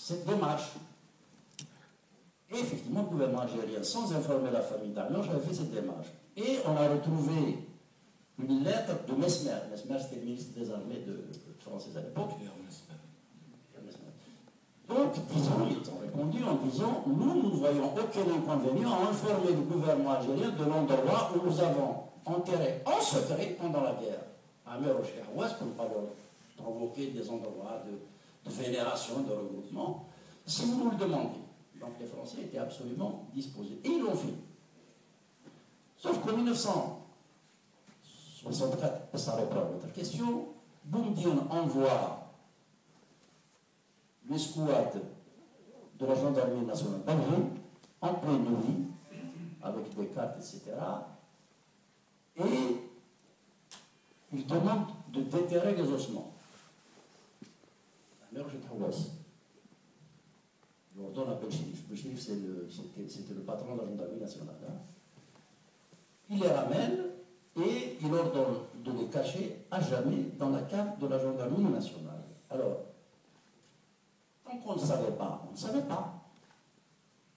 cette démarche. Et effectivement, le gouvernement algérien, sans informer la famille d'Amianche, avait fait cette démarche. Et on a retrouvé une lettre de Mesmer. Mesmer, c'était le ministre des armées françaises à l'époque. Donc, disons, ils ont répondu en disant, nous ne voyons aucun inconvénient à informer le gouvernement algérien de l'endroit où nous avons enterré en secret pendant la guerre à Meroche et à Ouest pour ne pas leur provoquer des endroits de vénération, de regroupement, si vous nous le demandez. Donc les Français étaient absolument disposés. Et ils l'ont fait. Sauf qu'en 1964, ça répond à votre question, Boumediene envoie l'escouade de la gendarmerie nationale d'Alger en pleine nuit, avec des cartes, etc. Et il demande de déterrer les ossements. La mère Jetrouas. Il ordonne à Belchirif. Belchirif, c'était le patron de la gendarmerie nationale. Hein. Il les ramène et il ordonne de les cacher à jamais dans la cave de la gendarmerie nationale. Alors, tant qu'on ne savait pas, on ne savait pas.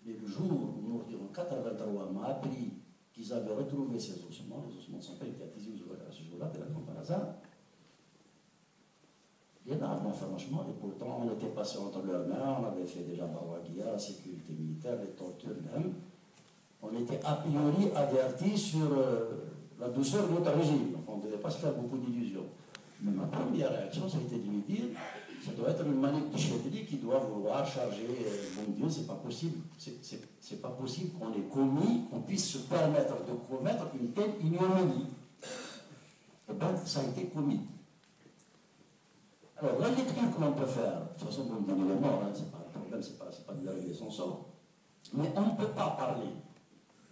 Mais le jour où Nourdi en 83 m'a appris qu'ils avaient retrouvé ces ossements, les ossements ne sont pas été attisés à ce jour-là, de la comme par hasard, énorme, franchement, et pourtant on était passé entre leurs mains, on avait fait déjà Bawaguia, la sécurité militaire, les tortures même. On était a priori avertis sur la douceur de notre régime, donc on ne devait pas se faire beaucoup d'illusions. Mais ma première réaction, ça a été de lui dire, ça doit être une manette de chevalier qui doit vouloir charger, bon Dieu, c'est pas possible. C'est pas possible qu'on ait commis, qu'on puisse se permettre de commettre une telle ignominie. Et bien, ça a été commis. Alors, la lecture que l'on peut faire, de toute façon, bon, il est mort, hein, c'est pas un problème, c'est pas de l'arrivée son sort. Mais on ne peut pas parler.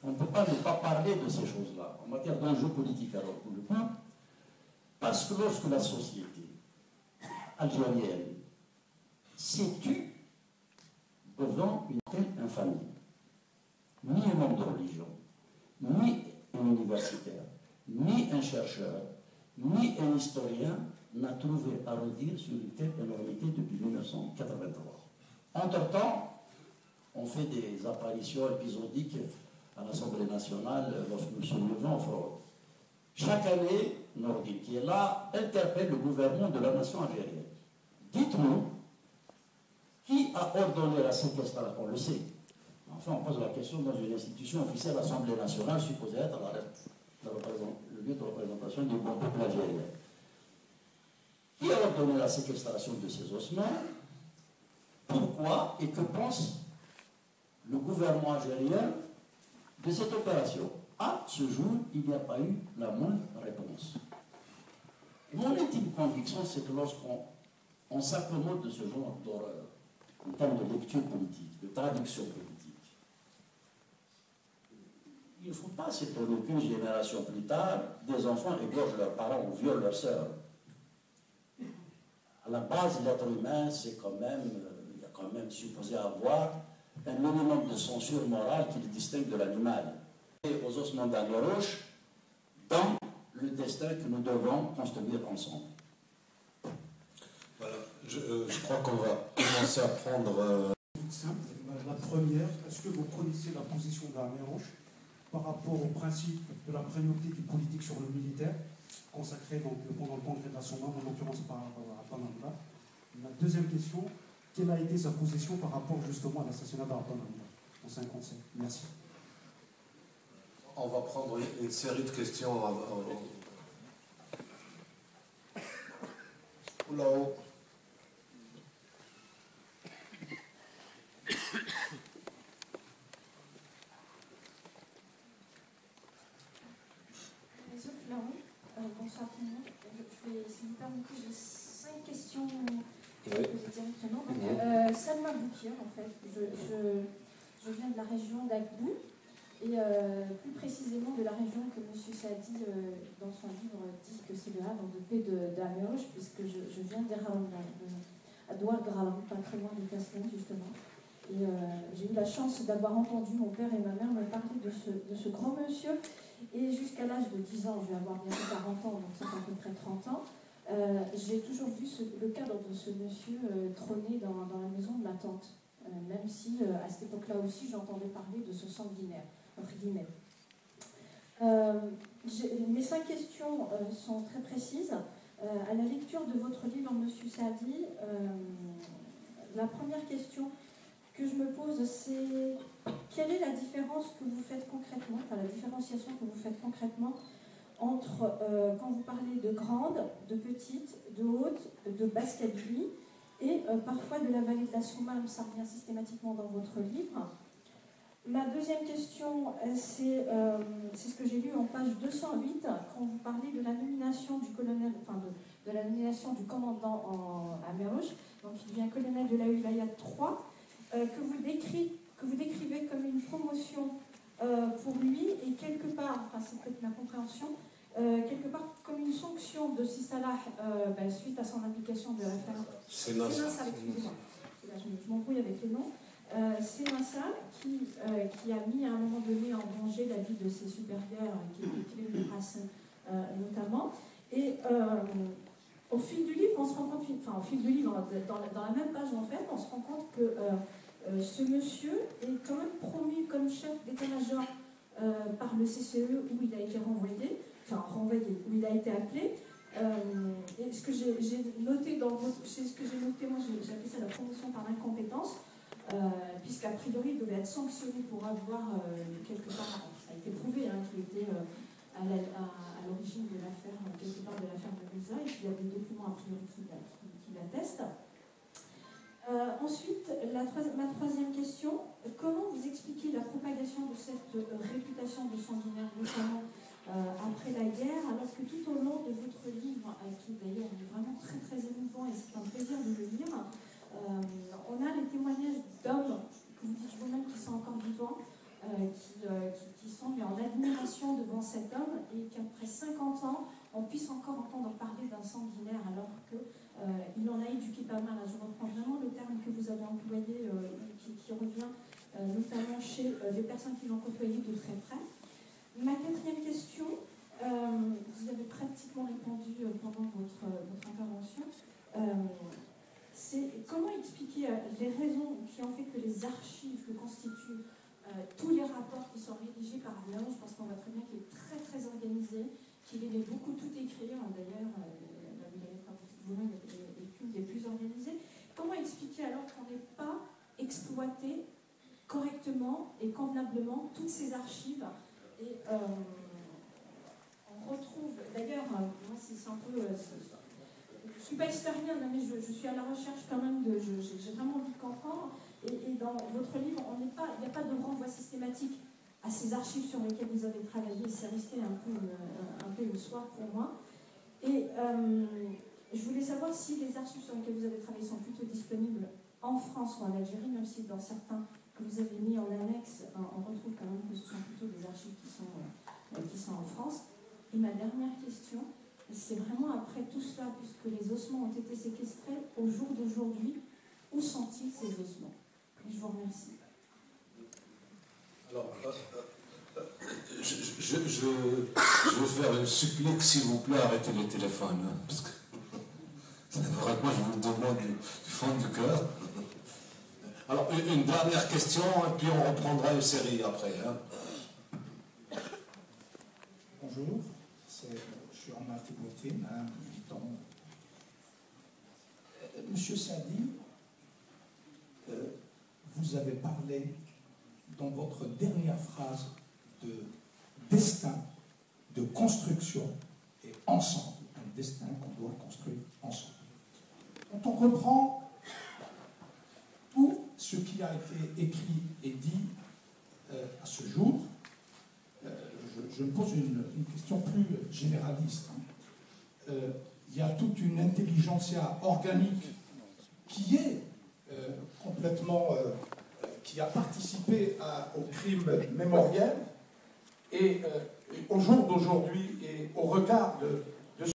On ne peut pas ne pas parler de ces choses-là, en matière d'enjeux politiques, alors pour le coup, parce que lorsque la société algérienne s'est tue devant une telle infamie, ni un homme de religion, ni un universitaire, ni un chercheur, ni un historien n'a trouvé à redire sur une telle énormité depuis 1983. Entre-temps, on fait des apparitions épisodiques à l'Assemblée nationale lorsque nous soulevons fraude. Chaque année, Nourdi, qui est là, interpelle le gouvernement de la nation algérienne. Dites-nous, qui a ordonné la séquestration? On le sait. Enfin, on pose la question dans une institution officielle, l'Assemblée nationale, supposée être le lieu de représentation du bon peuple algérien. Qui a ordonné la séquestration de ces ossements? Pourquoi et que pense le gouvernement algérien de cette opération? À ce jour, il n'y a pas eu la moindre réponse. Mon intime conviction, c'est que lorsqu'on s'accommode de ce genre d'horreur, en termes de lecture politique, de traduction politique, il ne faut pas s'étonner qu'une génération plus tard, des enfants égorgent leurs parents ou violent leurs sœurs. À la base, l'être humain, c'est quand même, il y a quand même supposé avoir un minimum de censure morale qui le distingue de l'animal. Et aux ossements d'Amiroche, dans le destin que nous devons construire ensemble. Voilà, je crois qu'on va commencer à prendre... La première, est-ce que vous connaissez la position d'Amiroche par rapport au principe de la primauté du politique sur le militaire, consacré donc pendant le congrès de l'Assemblée, en l'occurrence par Panamba? La deuxième question, quelle a été sa position par rapport justement à l'assassinat d'Arpanamba en 1957? Merci. On va prendre une série de questions là-haut. Monsieur Fleron, bonsoir tout le monde. Si vous permettez, j'ai 5 questions que je poser directement. Donc, Salma Boukir, en fait, je viens de la région d'Agbou. Et plus précisément de la région que M. Saadi, dans son livre, dit que c'est le havre de paix d'Amiroche, puisque je viens à Douar-Gralan, pas très loin de Castelon, justement. Et j'ai eu la chance d'avoir entendu mon père et ma mère me parler de ce grand monsieur. Et jusqu'à l'âge de 10 ans, je vais avoir bientôt 40 ans, donc ça fait à peu près 30 ans, j'ai toujours vu le cadre de ce monsieur trôner dans la maison de ma tante, même si à cette époque-là aussi j'entendais parler de ce sanguinaire, entre guillemets. Mes 5 questions sont très précises. À la lecture de votre livre, Monsieur Saadi, la première question que je me pose, c'est quelle est la différence que vous faites concrètement, enfin la différenciation que vous faites concrètement entre, quand vous parlez de grande, de petite, de haute, de basse Kabylie, et parfois de la vallée de la Soumam, ça revient systématiquement dans votre livre. Ma deuxième question, c'est ce que j'ai lu en page 208, quand vous parlez de la nomination du colonel, enfin de la nomination du commandant à Merouch, donc il devient colonel de la Wilaya 3, que vous décrivez comme une promotion pour lui, et quelque part, enfin c'est peut-être ma compréhension, quelque part comme une sanction de Sisalah suite à son implication de l'affaire. C'est Nassar. Excusez-moi, je m'embrouille avec les noms. C'est Nassar qui a mis à un moment donné en danger la vie de ses supérieurs, qui est le Hassan notamment. Et au fil du livre, on se rend compte, enfin au fil du livre, dans la même page en fait, on se rend compte que ce monsieur est quand même promu comme chef d'état-major par le CCE où il a été renvoyé, où il a été appelé. Et ce que j'ai noté c'est ce que j'ai noté, moi j'ai appelé ça la promotion par l'incompétence, puisqu'a priori il devait être sanctionné pour avoir quelque part, ça a été prouvé qu'il était à l'origine de l'affaire, quelque part de l'affaire de Mirza, et qu'il y a des documents a priori qui l'attestent. Ensuite, ma troisième question, comment vous expliquez la propagation de cette réputation de sanguinaire, notamment après la guerre, alors que tout au long de votre livre, qui d'ailleurs est vraiment très très émouvant et c'est un plaisir de le lire, on a les témoignages d'hommes, que vous dites vous-même qui sont encore vivants, qui sont en admiration devant cet homme, et qu'après 50 ans, on puisse encore entendre parler d'un sanguinaire alors qu'il en a éduqué pas mal. Je reprends vraiment le terme que vous avez employé, qui revient notamment chez les personnes qui l'ont côtoyé de très près. Ma quatrième question, vous avez pratiquement répondu pendant votre intervention, c'est comment expliquer les raisons qui ont fait que les archives que constituent tous les rapports qui sont rédigés par Merouch, parce qu'on voit très bien qu'il est très très organisé, qu'il aimait beaucoup tout écrire, d'ailleurs la Wilaya est une des plus organisées. Comment expliquer alors qu'on n'ait pas exploité correctement et convenablement toutes ces archives? Et on retrouve, d'ailleurs, moi c'est un peu... je ne suis pas historienne, mais je suis à la recherche quand même j'ai vraiment envie de comprendre. Et dans votre livre, il n'y a pas de renvoi systématique à ces archives sur lesquelles vous avez travaillé. C'est resté un peu une soirée pour moi. Et je voulais savoir si les archives sur lesquelles vous avez travaillé sont plutôt disponibles en France ou en Algérie, même si dans certains que vous avez mis en annexe, on retrouve quand même que ce sont plutôt des archives qui sont en France. Et ma dernière question, c'est vraiment après tout cela, puisque les ossements ont été séquestrés, au jour d'aujourd'hui, où sont-ils ces ossements? Je vous remercie. Alors, je vais faire une supplique, s'il vous plaît, arrêtez les téléphones. Parce que vraiment, je vous le demande du fond du cœur. Alors, une dernière question, et puis on reprendra une série après. Bonjour, je suis Omar Tiboutine, militant. Monsieur Saadi, vous avez parlé dans votre dernière phrase de destin, de construction et ensemble. Un destin qu'on doit construire ensemble. Quand on reprend tout ce qui a été écrit et dit à ce jour, je me pose une question plus généraliste. Il y a toute une intelligentsia organique qui est complètement... qui a participé au crime mémoriel, et au jour d'aujourd'hui, et au regard de